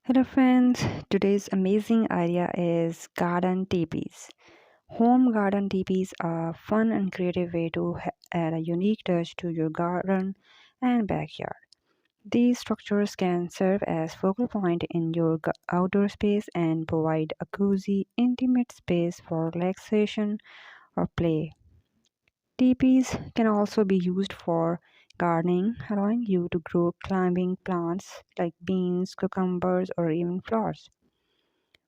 Hello friends, today's amazing idea is garden teepees. Home garden teepees are a fun and creative way to add a unique touch to your garden and backyard. These structures can serve as focal point in your outdoor space and provide a cozy, intimate space for relaxation or play. Teepees can also be used for gardening, allowing you to grow climbing plants like beans, cucumbers, or even flowers.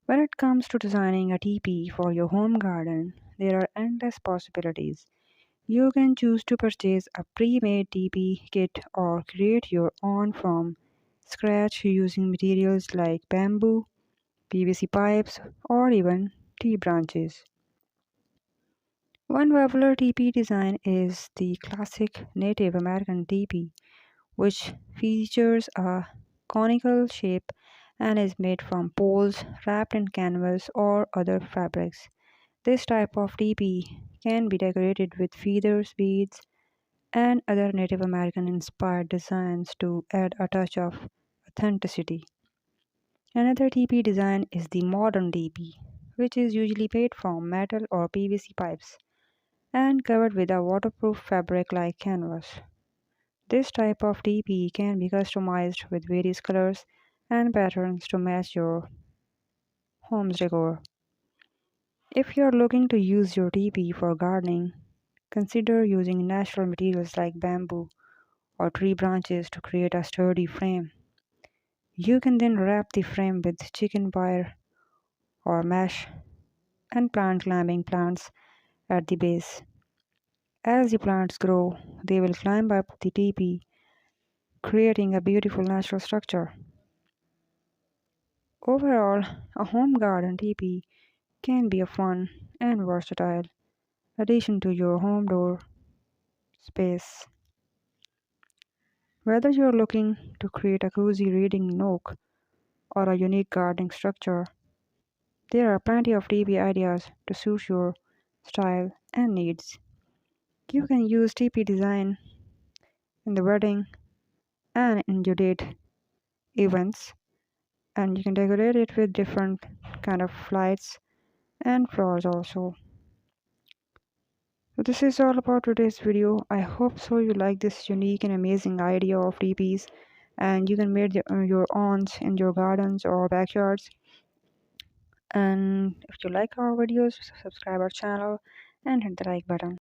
When it comes to designing a teepee for your home garden, there are endless possibilities. You can choose to purchase a pre-made teepee kit or create your own from scratch using materials like bamboo, PVC pipes, or even tree branches. One popular teepee design is the classic Native American teepee, which features a conical shape and is made from poles wrapped in canvas or other fabrics. This type of teepee can be decorated with feathers, beads, and other Native American inspired designs to add a touch of authenticity. Another teepee design is the modern teepee, which is usually made from metal or PVC pipes and covered with a waterproof fabric like canvas. This type of teepee can be customized with various colors and patterns to match your home's decor. If you're looking to use your teepee for gardening, consider using natural materials like bamboo or tree branches to create a sturdy frame. You can then wrap the frame with chicken wire or mesh and plant climbing plants at the base. As the plants grow, they will climb up the teepee, creating a beautiful natural structure. Overall, a home garden teepee can be a fun and versatile addition to your home door space. Whether you're looking to create a cozy reading nook or a unique gardening structure, there are plenty of teepee ideas to suit your style and needs. You can use teepee design in the wedding and in your date events, and you can decorate it with different kind of lights and flowers also. So this is all about today's video. I hope so you like this unique and amazing idea of teepees, and you can make your own in your gardens or backyards. And if you like our videos, subscribe our channel and hit the like button.